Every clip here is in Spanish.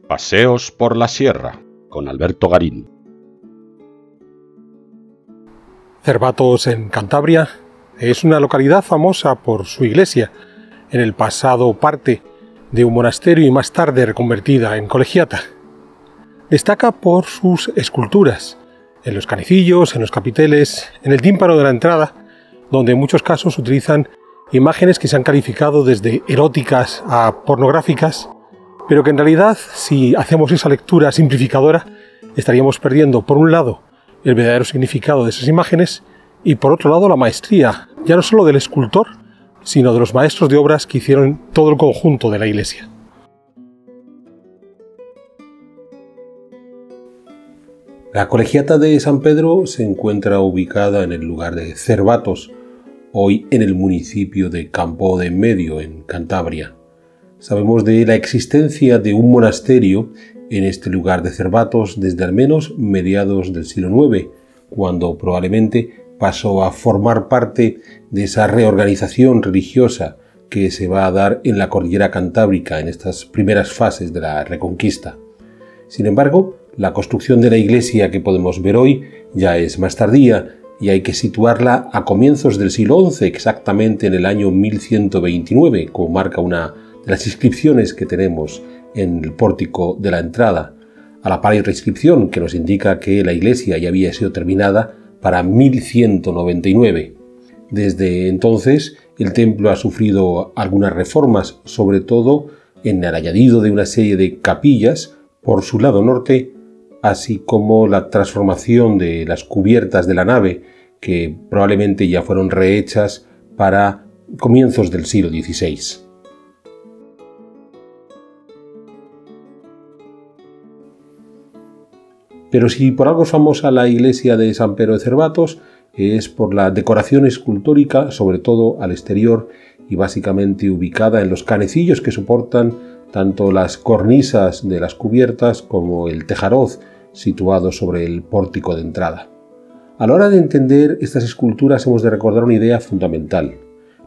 Paseos por la Sierra, con Alberto Garín. Cervatos, en Cantabria, es una localidad famosa por su iglesia, en el pasado parte de un monasterio y más tarde reconvertida en colegiata. Destaca por sus esculturas, en los canecillos, en los capiteles, en el tímpano de la entrada, donde en muchos casos utilizan imágenes que se han calificado desde eróticas a pornográficas, pero que en realidad, si hacemos esa lectura simplificadora, estaríamos perdiendo, por un lado, el verdadero significado de esas imágenes y, por otro lado, la maestría, ya no solo del escultor, sino de los maestros de obras que hicieron todo el conjunto de la iglesia. La colegiata de San Pedro se encuentra ubicada en el lugar de Cervatos, hoy en el municipio de Campo de Enmedio, en Cantabria. Sabemos de la existencia de un monasterio en este lugar de Cervatos desde al menos mediados del siglo IX, cuando probablemente pasó a formar parte de esa reorganización religiosa que se va a dar en la cordillera cantábrica en estas primeras fases de la Reconquista. Sin embargo, la construcción de la iglesia que podemos ver hoy ya es más tardía y hay que situarla a comienzos del siglo XI, exactamente en el año 1129, como marca una de las inscripciones que tenemos en el pórtico de la entrada. A la par hay otra inscripción que nos indica que la iglesia ya había sido terminada para 1199. Desde entonces, el templo ha sufrido algunas reformas, sobre todo en el añadido de una serie de capillas por su lado norte, así como la transformación de las cubiertas de la nave, que probablemente ya fueron rehechas para comienzos del siglo XVI. Pero si por algo es famosa la iglesia de San Pedro de Cervatos, es por la decoración escultórica, sobre todo al exterior y básicamente ubicada en los canecillos que soportan tanto las cornisas de las cubiertas como el tejaroz situado sobre el pórtico de entrada. A la hora de entender estas esculturas hemos de recordar una idea fundamental.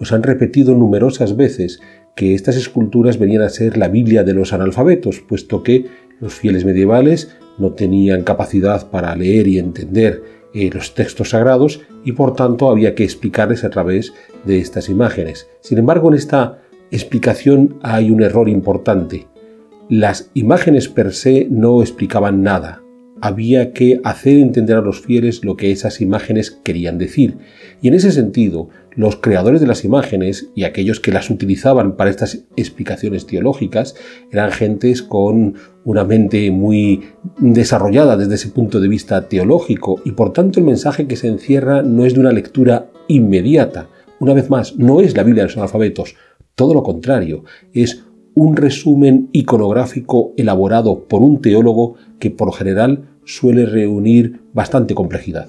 Nos han repetido numerosas veces que estas esculturas venían a ser la Biblia de los analfabetos, puesto que los fieles medievales no tenían capacidad para leer y entender los textos sagrados y por tanto había que explicarles a través de estas imágenes. Sin embargo, en esta explicación hay un error importante. Las imágenes per se no explicaban nada. Había que hacer entender a los fieles lo que esas imágenes querían decir. Y en ese sentido, los creadores de las imágenes y aquellos que las utilizaban para estas explicaciones teológicas eran gentes con una mente muy desarrollada desde ese punto de vista teológico y por tanto el mensaje que se encierra no es de una lectura inmediata. Una vez más, no es la Biblia de los analfabetos, todo lo contrario, es un resumen iconográfico elaborado por un teólogo que por lo general suele reunir bastante complejidad.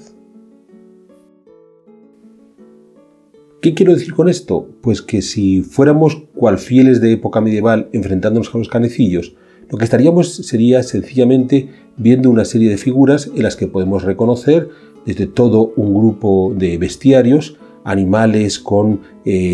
¿Qué quiero decir con esto? Pues que si fuéramos cual fieles de época medieval enfrentándonos a los canecillos, lo que estaríamos sería sencillamente viendo una serie de figuras en las que podemos reconocer desde todo un grupo de bestiarios, animales con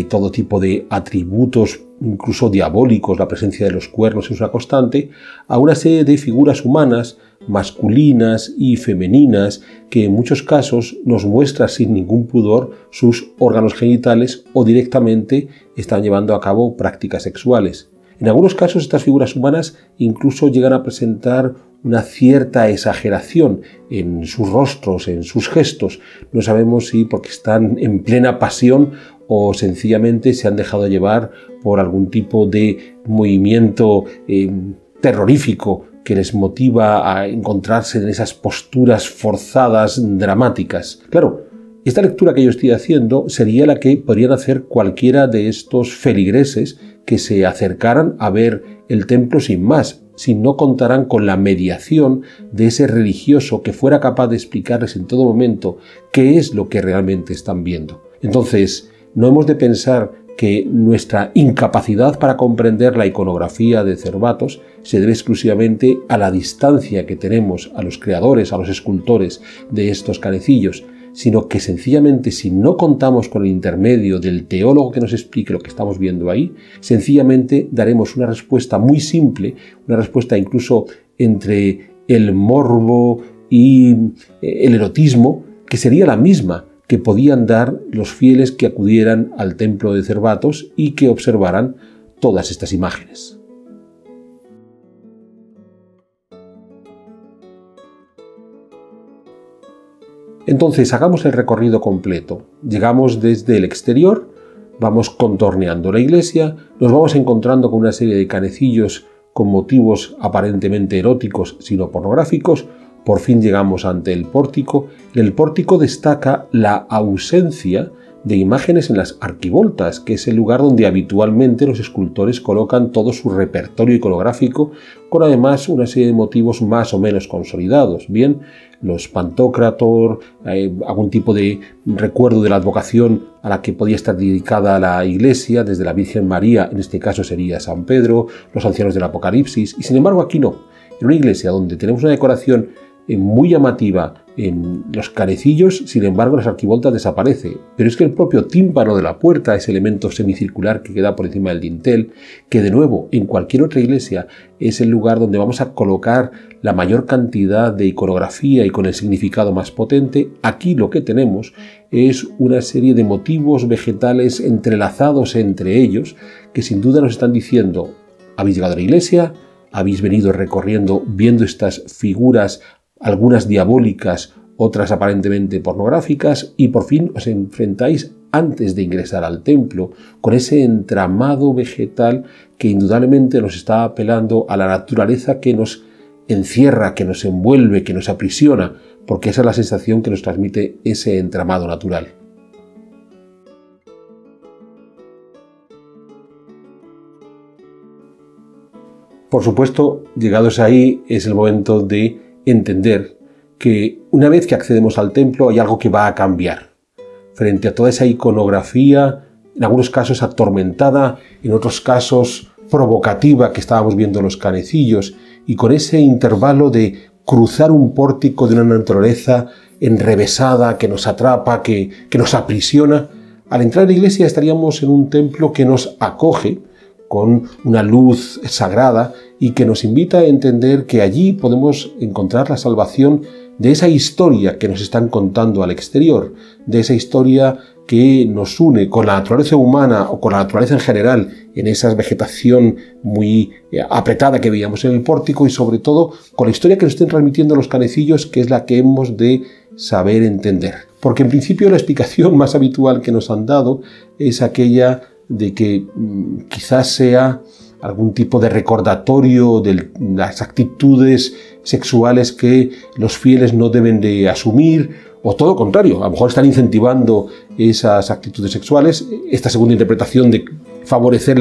todo tipo de atributos, incluso diabólicos, la presencia de los cuernos es una constante, a una serie de figuras humanas, masculinas y femeninas, que en muchos casos nos muestra sin ningún pudor sus órganos genitales o directamente están llevando a cabo prácticas sexuales. En algunos casos estas figuras humanas incluso llegan a presentar una cierta exageración en sus rostros, en sus gestos. No sabemos si porque están en plena pasión o sencillamente se han dejado llevar por algún tipo de movimiento terrorífico que les motiva a encontrarse en esas posturas forzadas, dramáticas. Claro, esta lectura que yo estoy haciendo sería la que podrían hacer cualquiera de estos feligreses que se acercaran a ver el templo sin más, si no contaran con la mediación de ese religioso que fuera capaz de explicarles en todo momento qué es lo que realmente están viendo. Entonces, no hemos de pensar que nuestra incapacidad para comprender la iconografía de Cervatos se debe exclusivamente a la distancia que tenemos a los creadores, a los escultores de estos canecillos, sino que sencillamente si no contamos con el intermedio del teólogo que nos explique lo que estamos viendo ahí, sencillamente daremos una respuesta muy simple, una respuesta incluso entre el morbo y el erotismo, que sería la misma que podían dar los fieles que acudieran al templo de Cervatos y que observaran todas estas imágenes. Entonces, hagamos el recorrido completo. Llegamos desde el exterior, vamos contorneando la iglesia, nos vamos encontrando con una serie de canecillos con motivos aparentemente eróticos, sino pornográficos. Por fin llegamos ante el pórtico. En el pórtico destaca la ausencia de imágenes en las arquivoltas, que es el lugar donde habitualmente los escultores colocan todo su repertorio iconográfico, con además una serie de motivos más o menos consolidados. Bien, los Pantocrator, algún tipo de recuerdo de la advocación a la que podía estar dedicada la iglesia, desde la Virgen María, en este caso sería San Pedro, los ancianos del Apocalipsis, y sin embargo aquí no. En una iglesia donde tenemos una decoración muy llamativa en los canecillos, sin embargo las arquivoltas desaparece. Pero es que el propio tímpano de la puerta, ese elemento semicircular que queda por encima del dintel, que de nuevo en cualquier otra iglesia es el lugar donde vamos a colocar la mayor cantidad de iconografía y con el significado más potente, aquí lo que tenemos es una serie de motivos vegetales entrelazados entre ellos que sin duda nos están diciendo: habéis llegado a la iglesia, habéis venido recorriendo viendo estas figuras, algunas diabólicas, otras aparentemente pornográficas, y por fin os enfrentáis antes de ingresar al templo con ese entramado vegetal que indudablemente nos está apelando a la naturaleza que nos encierra, que nos envuelve, que nos aprisiona, porque esa es la sensación que nos transmite ese entramado natural. Por supuesto, llegados ahí, es el momento de entender que una vez que accedemos al templo hay algo que va a cambiar. Frente a toda esa iconografía, en algunos casos atormentada, en otros casos provocativa que estábamos viendo en los canecillos, y con ese intervalo de cruzar un pórtico de una naturaleza enrevesada que nos atrapa, que nos aprisiona, al entrar a la iglesia estaríamos en un templo que nos acoge con una luz sagrada y que nos invita a entender que allí podemos encontrar la salvación de esa historia que nos están contando al exterior, de esa historia que nos une con la naturaleza humana o con la naturaleza en general en esa vegetación muy apretada que veíamos en el pórtico, y sobre todo con la historia que nos estén transmitiendo los canecillos, que es la que hemos de saber entender. Porque en principio la explicación más habitual que nos han dado es aquella de que quizás sea algún tipo de recordatorio de las actitudes sexuales que los fieles no deben de asumir, o todo lo contrario, a lo mejor están incentivando esas actitudes sexuales. Esta segunda interpretación de favorecer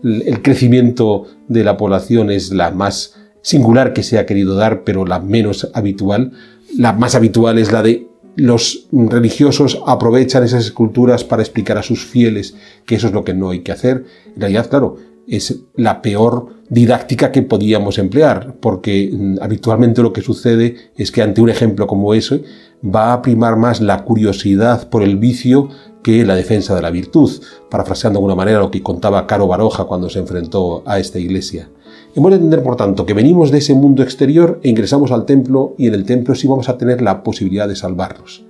el crecimiento de la población es la más singular que se ha querido dar, pero la menos habitual. La más habitual es la de los religiosos aprovechan esas esculturas para explicar a sus fieles que eso es lo que no hay que hacer. En realidad, claro, es la peor didáctica que podíamos emplear, porque habitualmente lo que sucede es que ante un ejemplo como ese va a primar más la curiosidad por el vicio que la defensa de la virtud, parafraseando de alguna manera lo que contaba Caro Baroja cuando se enfrentó a esta iglesia. Hemos de entender, por tanto, que venimos de ese mundo exterior e ingresamos al templo, y en el templo sí vamos a tener la posibilidad de salvarnos.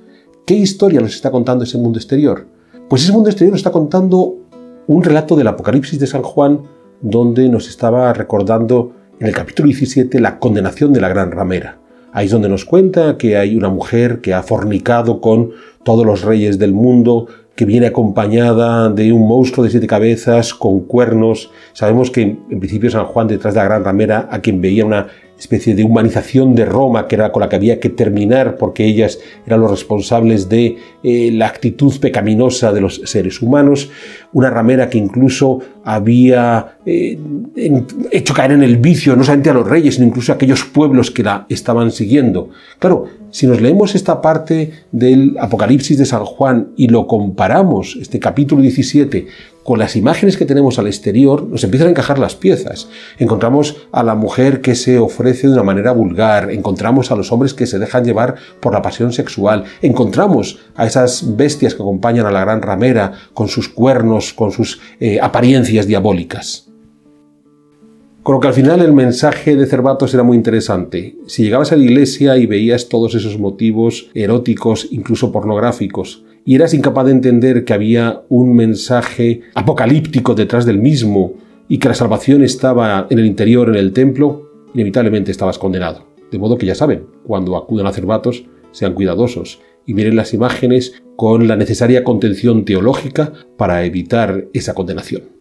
¿Qué historia nos está contando ese mundo exterior? Pues ese mundo exterior nos está contando un relato del Apocalipsis de San Juan, donde nos estaba recordando en el capítulo 17 la condenación de la gran ramera. Ahí es donde nos cuenta que hay una mujer que ha fornicado con todos los reyes del mundo, que viene acompañada de un monstruo de 7 cabezas con cuernos. Sabemos que en principio San Juan, detrás de la gran ramera, a quien veía una especie de humanización de Roma, que era con la que había que terminar porque ellas eran los responsables de la actitud pecaminosa de los seres humanos. Una ramera que incluso había hecho caer en el vicio no solamente a los reyes, sino incluso a aquellos pueblos que la estaban siguiendo. Claro, si nos leemos esta parte del Apocalipsis de San Juan y lo comparamos, este capítulo 17, con las imágenes que tenemos al exterior, nos empiezan a encajar las piezas. Encontramos a la mujer que se ofrece de una manera vulgar, encontramos a los hombres que se dejan llevar por la pasión sexual, encontramos a esas bestias que acompañan a la gran ramera con sus cuernos, con sus apariencias diabólicas. Con lo que al final el mensaje de Cervatos era muy interesante. Si llegabas a la iglesia y veías todos esos motivos eróticos, incluso pornográficos, y eras incapaz de entender que había un mensaje apocalíptico detrás del mismo y que la salvación estaba en el interior, en el templo, inevitablemente estabas condenado. De modo que ya saben, cuando acudan a Cervatos, sean cuidadosos y miren las imágenes con la necesaria contención teológica para evitar esa condenación.